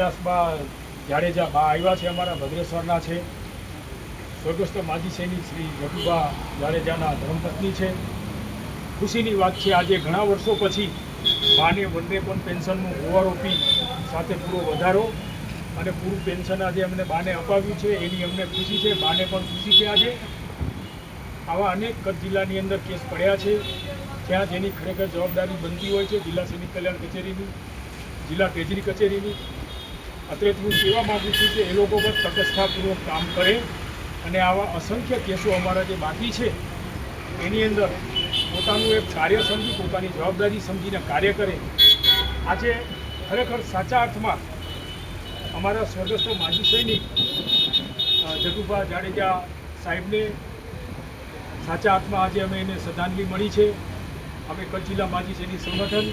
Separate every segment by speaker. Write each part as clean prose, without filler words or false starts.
Speaker 1: વિલાસબા જાડેજા બા આવ્યા છે, અમારા ભદ્રેશ્વરના છે, સ્વર્ગસ્થ માજી સૈનિક શ્રી જટુભા જાડેજાના ધર્મપત્ની છે. ખુશીની વાત છે, આજે ઘણા વર્ષો પછી બાને વંદે પણ પેન્શનનું ઓઆરઓપી સાથે પૂરો વધારો અને પૂરું પેન્શન આજે અમને બાને અપાવ્યું છે, એની અમને ખુશી છે. બાને પણ ખુશી છે. આજે આવા અનેક કચ્છ જિલ્લાની અંદર કેસ પડ્યા છે, ત્યાં જેની ખરેખર જવાબદારી બનતી હોય છે જિલ્લા સૈનિક કલ્યાણ કચેરીની, જિલ્લા ટ્રેજરી કચેરીની. અત્રે હું કહેવા માગું છું કે એ લોકો પર તટસ્થતાપૂર્વક કામ કરે અને આવા અસંખ્ય કેસો અમારા જે બાકી છે એની અંદર પોતાનું એક કાર્ય સમજી, પોતાની જવાબદારી સમજીને કાર્ય કરે. આજે ખરેખર સાચા અર્થમાં અમારા સ્વર્ગસ્થ માજી સૈનિક જટુભા જાડેજા સાહેબને સાચા અર્થમાં આજે અમે એને શ્રદ્ધાંજલિ મળી છે. અમે કચ્છ જિલ્લા માજી સૈનિક સંગઠન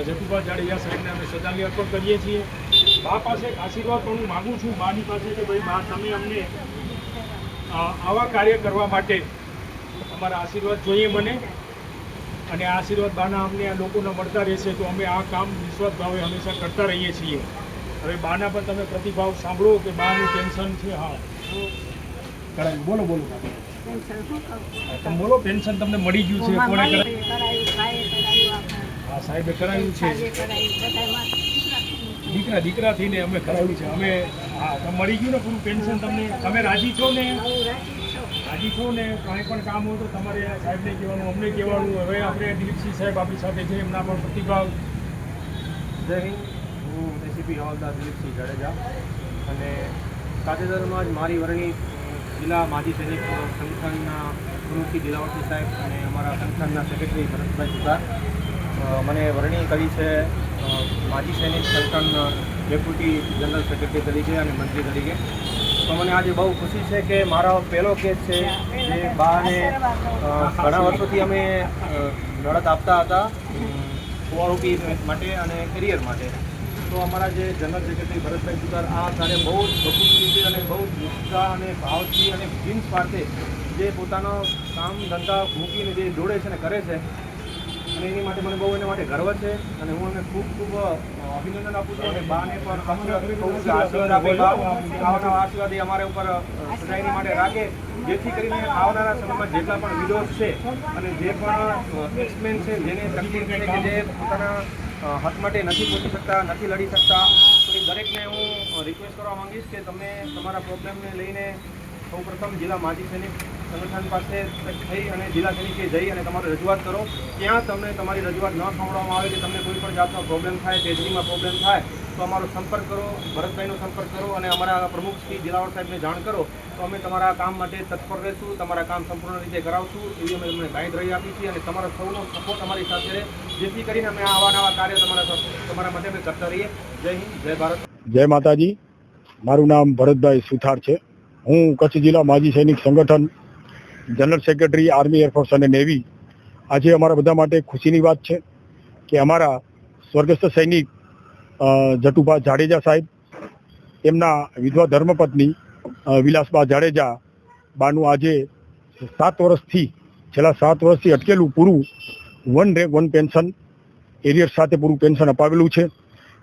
Speaker 1: જટુભા જાડેજા સાહેબને અમે શ્રદ્ધાંજલિ અર્પણ કરીએ છીએ. બા પાસે આશીર્વાદ પણ હું માગું છું બાની પાસે કે ભાઈ બા, તમે અમને આવા કાર્ય કરવા માટે અમારા આશીર્વાદ જોઈએ મને, અને આ આશીર્વાદ બાના અમને આ લોકોને મળતા રહેશે તો અમે આ કામ નિસ્વાર્થ ભાવે હંમેશા કરતા રહીએ છીએ. હવે બાના પર તમે પ્રતિભાવ સાંભળો કે બાનું પેન્શન છે. હા, કરાવ્યું. બોલો બોલો તમે બોલો. પેન્શન તમને મળી ગયું છે? કોણે કરાવ્યું? હા, સાહેબે કરાવ્યું છે. દીકરા થઈને અમે કરાવ્યું છે. અમે હા, મળી ગયું ને પૂરું પેન્શન તમને? તમે રાજી છો ને? રાજી છો ને? કાંઈ પણ કામ હોય તો તમારે સાહેબને કહેવાનું, અમને કહેવાનું. હવે આપણે દિલીપસિંહ સાહેબ આપણી સાથે છે, એમના પણ પ્રતિભાવ.
Speaker 2: જય હિન્દ. હું એસીપી હવાલદાર દિલીપસિંહ જાડેજા અને તાજેતરમાં જ મારી વરણી જિલ્લા માજી સૈનિક સંગઠનના પ્રમુખ દિલાવરસિંહ સાહેબ અને અમારા સંગઠનના સેક્રેટરી ભરતભાઈ સુતાર મને વરણી કરી છે માજી સૈનિક સંગઠન ડેપ્યુટી જનરલ સેક્રેટરી તરીકે અને મંત્રી તરીકે. તો મને આજે બહુ ખુશી છે કે મારો પહેલો કેસ છે જે બાને ઘણા વર્ષોથી અમે લડત આપતા હતા ઓઆરઓપી માટે અને કેરિયર માટે. તો અમારા જે જનરલ સેક્રેટરી ભરતભાઈ સુતાર આ કાર્ય બહુ જ બખૂબી રીતે અને બહુ ઉત્સાહ અને ભાવથી અને બિન સ્વાર્થે જે પોતાનો કામ ધંધા મૂકીને જે દોડે છે ને કરે છે, અને એની માટે મને બહુ એના માટે ગર્વ છે. અને હું એમને ખૂબ ખૂબ અભિનંદન આપું છું અને બાને પણ આશીર્વાદ આપે. આવનારા આશીર્વાદ એ અમારા ઉપર સદાયની માટે રાખે, જેથી કરીને આવનારા સમયમાં જેટલા પણ વિરોધ છે અને જે પણ એક્સમેન છે જેને તકલીફ છે કે જે પોતાના હક માટે નથી પહોંચી શકતા, નથી લડી શકતા, તો એ દરેકને હું રિક્વેસ્ટ કરવા માંગીશ કે તમે તમારા પ્રોબ્લેમને લઈને સૌપ્રથમ જિલ્લા માજી સૈનિક સંગઠન પાસે થઈ અને જિલ્લા સૈનિકે જઈ અને તમારી રજૂઆત કરો. ત્યાં તમને તમારી રજૂઆત ન સાંભળવામાં આવે કે તમને કોઈ પણ જાતનો પ્રોબ્લેમ થાય, ટ્રેજરીમાં પ્રોબ્લેમ થાય તો અમારો સંપર્ક કરો, ભરતભાઈનો સંપર્ક કરો અને અમારા પ્રમુખ શ્રી દિલાવર સાહેબને જાણ કરો તો અમે તમારા કામ માટે તત્પર રહીશું, તમારા કામ સંપૂર્ણ રીતે કરાવશું એવી અમે તમને ગાઈડ રહી આપી છીએ. અને તમારો સૌનો સપોર્ટ અમારી સાથે રહે, જેથી કરીને અમે આવા નવા કાર્ય તમારા માટે અમે કરતા રહીએ. જય હિન્દ, જય ભારત,
Speaker 3: જય માતાજી. મારું નામ ભરતભાઈ સુથાર છે. હું કચ્છ જિલ્લા માજી સૈનિક સંગઠન જનરલ સેક્રેટરી આર્મી, એરફોર્સ અને નેવી. આજે અમારા બધા માટે ખુશીની વાત છે કે અમારા સ્વર્ગસ્થ સૈનિક જટુભા જાડેજા સાહેબ, તેમના વિધવા ધર્મપત્ની વિલાસબા જાડેજા બાનું આજે છેલ્લા 7 વર્ષથી અટકેલું પૂરું વન પેન્શન એરિયર સાથે પૂરું પેન્શન અપાવેલું છે,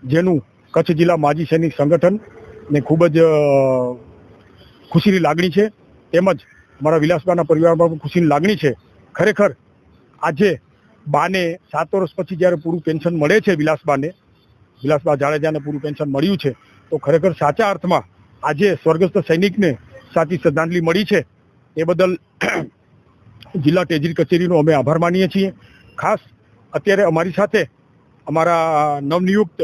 Speaker 3: જેનું કચ્છ જિલ્લા માજી સૈનિક સંગઠનને ખૂબ જ ખુશીની લાગણી છે. તેમજ મારા વિલાસબાના પરિવારમાં પણ ખુશીની લાગણી છે. ખરેખર આજે બાને 7 વર્ષ પછી જ્યારે પૂરું પેન્શન મળે છે, વિલાસબા જાડેજાને પૂરું પેન્શન મળ્યું છે, તો ખરેખર સાચા અર્થમાં આજે સ્વર્ગસ્થ સૈનિકને સાચી શ્રદ્ધાંજલિ મળી છે. એ બદલ જિલ્લા ટ્રેજરી કચેરીનો અમે આભાર માનીએ છીએ. ખાસ અત્યારે અમારી સાથે અમારા નવનિયુક્ત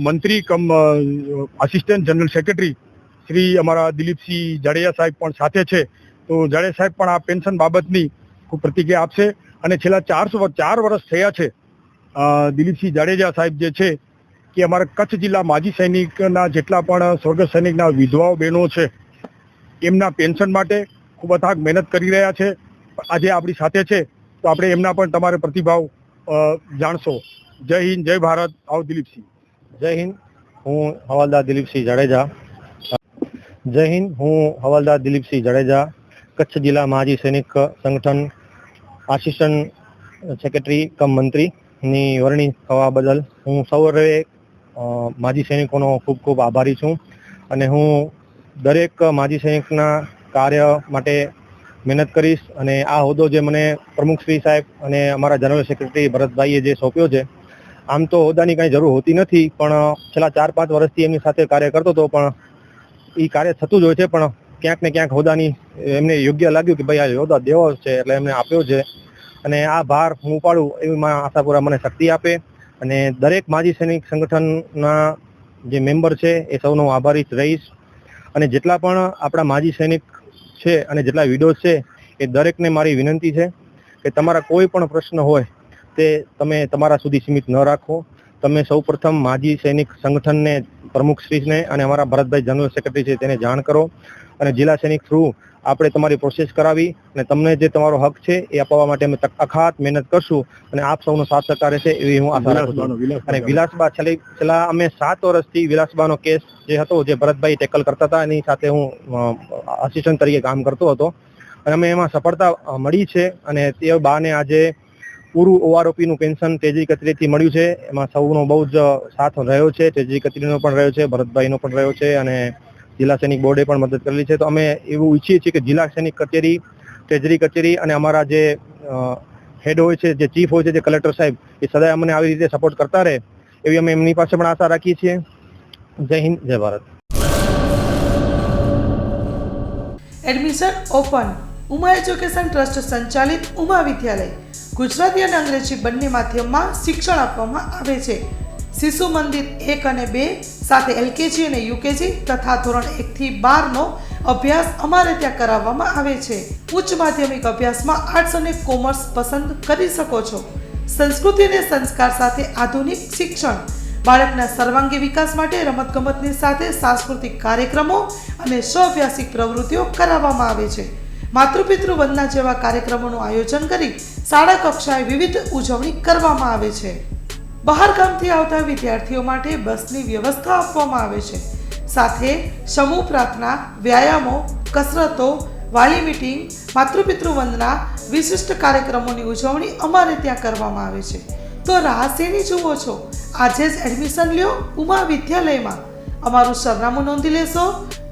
Speaker 3: મંત્રી કમ આસિસ્ટન્ટ જનરલ સેક્રેટરી શ્રી અમારા દિલીપસિંહ જાડેજા સાહેબ પણ સાથે છે. તો જાડેજા સાહેબ પણ આ પેન્શન બાબતની ખૂબ પ્રતિક્રિયા આપશે. અને છેલ્લા 4 વર્ષ થયા છે દિલીપસિંહ જાડેજા સાહેબ જે છે કે અમારા કચ્છ જિલ્લા માજી સૈનિકના જેટલા પણ સ્વર્ગસ્થ સૈનિકના વિધવાઓ બહેનો છે એમના પેન્શન માટે ખૂબ અથાગ મહેનત કરી રહ્યા છે. આજે આપણી સાથે છે તો આપણે એમના પણ તમારે પ્રતિભાવ જાણશો. જય હિન્દ, જય ભારત. આવો દિલીપસિંહ.
Speaker 2: જય હિન્દ. હું હવાલદાર દિલીપસિંહ જાડેજા. જય હિન્દ. હું હવાલદાર દિલીપસિંહ જાડેજા, કચ્છ જિલ્લા માજી સૈનિક સંગઠન આસિસ્ટન્ટ સેક્રેટરી કમ મંત્રીની વરણી થવા બદલ હું સૌએ માજી સૈનિકોનો ખૂબ ખૂબ આભારી છું અને હું દરેક માજી સૈનિકના કાર્ય માટે મહેનત કરીશ અને આ હોદ્દો જે મને પ્રમુખ શ્રી સાહેબ અને અમારા જનરલ સેક્રેટરી ભરતભાઈએ જે સોંપ્યો છે, આમ તો હોદ્દાની કાંઈ જરૂર હોતી નથી, પણ છેલ્લા 4-5 વર્ષથી એમની સાથે કાર્ય કરતો હતો, પણ એ કાર્ય થતું જ હોય છે, પણ ક્યાંક ને ક્યાંક હોદ્દાની એમને યોગ્ય લાગ્યું કે ભાઈ આ હોદ્દા દેવો છે એટલે એમને આપ્યો છે અને આ ભાર હું ઉપાડું એવી આશાપુરા મને શક્તિ આપે અને દરેક માજી સૈનિક સંગઠનના જે મેમ્બર છે એ સૌનો આભારી રહીશ અને જેટલા પણ આપણા માજી સૈનિક છે અને જેટલા વિડોઝ છે એ દરેકને મારી વિનંતી છે કે તમારા કોઈ પણ પ્રશ્ન હોય તે તમે તમારા સુધી સીમિત ન રાખો. તમે સૌપ્રથમ માજી સૈનિક સંગઠનને પ્રમુખશ્રીને અને અમારા ભરતભાઈ જનરલ સેક્રેટરી છે તેને જાણ કરો અને જિલ્લા સૈનિક થ્રુ આપણે તમારી પ્રોસેસ કરાવી અને તમને જે તમારો હક છે એ અપાવવા માટે અમે અખાત મહેનત કરશું અને આપ સૌનો સાથ સહકાર રહેશે એવી હું આશા રાખું છું. અને વિલાસબા છેલ્લા અમે 7 વર્ષથી વિલાસબાનો કેસ જે હતો, જે ભરતભાઈ ટેકલ કરતા હતા, એની સાથે હું આસિસ્ટન્ટ તરીકે કામ કરતો હતો અને અમે એમાં સફળતા મળી છે અને તે બાને આજે પૂરું ઓઆરઓપીનું પેન્શન તેજરી કચેરીથી મળ્યું છે. એમાં સૌનો બહુ જ સાથ રહ્યો છે, તેજરી કચેરીનો પણ રહ્યો છે, ભરતભાઈનો પણ રહ્યો છે અને જિલ્લા સૈનિક બોર્ડે પણ મદદ કરેલી છે. તો અમે એવું ઈચ્છીએ છીએ કે જિલ્લા સૈનિક કચેરી, તેજરી કચેરી અને અમારા જે હેડ હોય છે, જે ચીફ હોય છે, જે કલેક્ટર સાહેબ, એ સદાય અમને આવી રીતે સપોર્ટ કરતા રહે એવી અમે એમની પાસે પણ આશા રાખીએ છીએ. જય હિન્દ, જય Bharat.
Speaker 4: Admission open. Uma education trust સંચાલિત ઉમા વિદ્યાલય ગુજરાતી અને અંગ્રેજી બંને માધ્યમમાં શિક્ષણ આપવામાં આવે છે. શિશુ મંદિર 1 અને 2 સાથે એલકેજી અને યુકેજી તથા ધોરણ 1 થી 12નો અભ્યાસ અમારે ત્યાં કરાવવામાં આવે છે. ઉચ્ચ માધ્યમિક અભ્યાસમાં આર્ટ્સ અને કોમર્સ પસંદ કરી શકો છો. સંસ્કૃતિ અને સંસ્કાર સાથે આધુનિક શિક્ષણ. બાળકના સર્વાંગી વિકાસ માટે રમતગમતની સાથે સાંસ્કૃતિક કાર્યક્રમો અને સ્વઅભ્યાસિક પ્રવૃત્તિઓ કરાવવામાં આવે છે. માતૃપિતૃ વંદના જેવા કાર્યક્રમોનું આયોજન કરી શાળા કક્ષાએ વિવિધ ઉજવણી કરવામાં આવે છે. બહાર ગામથી આવતા વિદ્યાર્થીઓ માટે બસની વ્યવસ્થા આપવામાં આવે છે. સાથે સમૂહ પ્રાર્થના, વ્યાયામો, કસરતો, વાલી મીટિંગ, માતૃપિતૃ વંદના, વિશિષ્ટ કાર્યક્રમોની ઉજવણી અમારે ત્યાં કરવામાં આવે છે. તો રાહ શેની જુઓ છો? આજે જ એડમિશન લ્યો ઉમા વિદ્યાલયમાં. અમારું સરનામું નોંધી લેશો: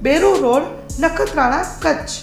Speaker 4: બેરુ રોડ, નખત્રાણા, કચ્છ.